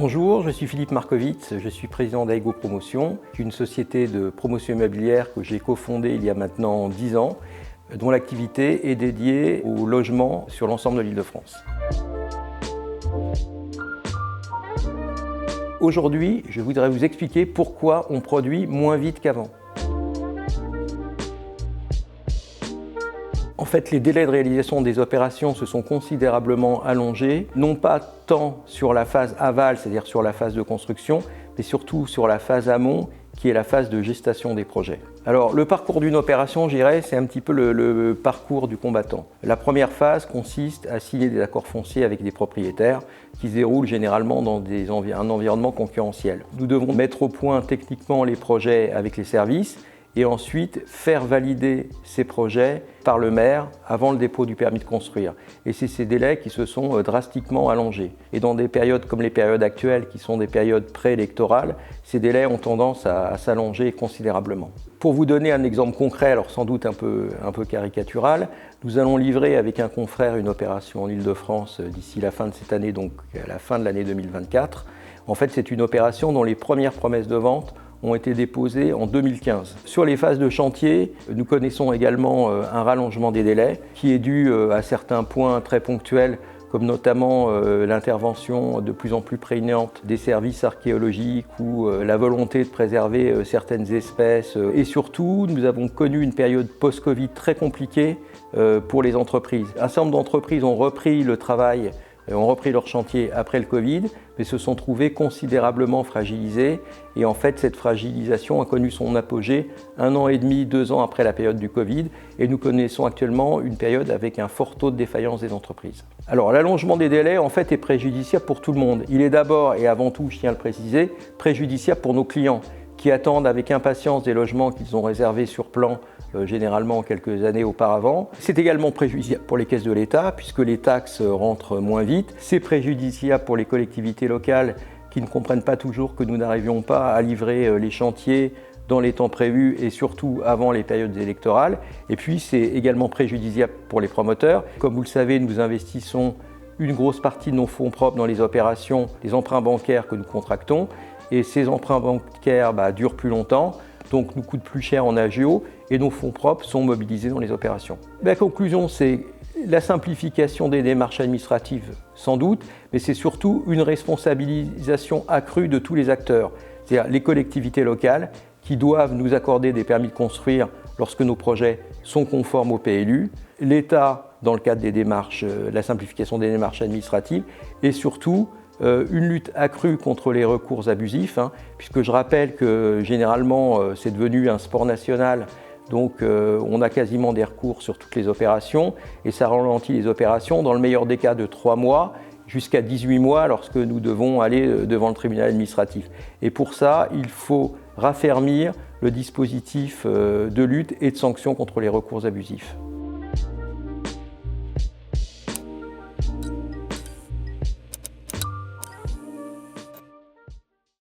Bonjour, je suis Philippe Markovitz, je suis président d'Aigo Promotion, une société de promotion immobilière que j'ai cofondée il y a maintenant 10 ans, dont l'activité est dédiée au logement sur l'ensemble de l'Île-de-France. Aujourd'hui, je voudrais vous expliquer pourquoi on produit moins vite qu'avant. En fait, les délais de réalisation des opérations se sont considérablement allongés, non pas tant sur la phase aval, c'est-à-dire sur la phase de construction, mais surtout sur la phase amont, qui est la phase de gestation des projets. Alors, le parcours d'une opération, je dirais, c'est un petit peu le parcours du combattant. La première phase consiste à signer des accords fonciers avec des propriétaires qui se déroulent généralement dans un environnement concurrentiel. Nous devons mettre au point techniquement les projets avec les services et ensuite faire valider ces projets par le maire avant le dépôt du permis de construire. Et c'est ces délais qui se sont drastiquement allongés. Et dans des périodes comme les périodes actuelles, qui sont des périodes préélectorales, ces délais ont tendance à s'allonger considérablement. Pour vous donner un exemple concret, alors sans doute un peu caricatural, nous allons livrer avec un confrère une opération en Île-de-France d'ici la fin de cette année, donc à la fin de l'année 2024. En fait, c'est une opération dont les premières promesses de vente ont été déposées en 2015. Sur les phases de chantier, nous connaissons également un rallongement des délais qui est dû à certains points très ponctuels, comme notamment l'intervention de plus en plus prégnante des services archéologiques ou la volonté de préserver certaines espèces. Et surtout, nous avons connu une période post-Covid très compliquée pour les entreprises. Un certain nombre d'entreprises ont repris le travail, ont repris leur chantier après le Covid, mais se sont trouvées considérablement fragilisées. Et en fait, cette fragilisation a connu son apogée 1 an et demi, 2 ans après la période du Covid. Et nous connaissons actuellement une période avec un fort taux de défaillance des entreprises. Alors, l'allongement des délais, en fait, est préjudiciable pour tout le monde. Il est d'abord et avant tout, je tiens à le préciser, préjudiciable pour nos clients qui attendent avec impatience des logements qu'ils ont réservés sur plan généralement quelques années auparavant. C'est également préjudiciable pour les caisses de l'État puisque les taxes rentrent moins vite. C'est préjudiciable pour les collectivités locales qui ne comprennent pas toujours que nous n'arrivions pas à livrer les chantiers dans les temps prévus et surtout avant les périodes électorales. Et puis c'est également préjudiciable pour les promoteurs. Comme vous le savez, nous investissons une grosse partie de nos fonds propres dans les opérations, les emprunts bancaires que nous contractons. Et ces emprunts bancaires durent plus longtemps, donc nous coûtent plus cher en agio et nos fonds propres sont mobilisés dans les opérations. La conclusion, c'est la simplification des démarches administratives, sans doute, mais c'est surtout une responsabilisation accrue de tous les acteurs, c'est-à-dire les collectivités locales qui doivent nous accorder des permis de construire lorsque nos projets sont conformes au PLU, l'État dans le cadre des démarches, la simplification des démarches administratives et surtout une lutte accrue contre les recours abusifs, puisque je rappelle que généralement c'est devenu un sport national, donc on a quasiment des recours sur toutes les opérations et ça ralentit les opérations dans le meilleur des cas de 3 mois jusqu'à 18 mois lorsque nous devons aller devant le tribunal administratif. Et pour ça, il faut raffermir le dispositif de lutte et de sanction contre les recours abusifs.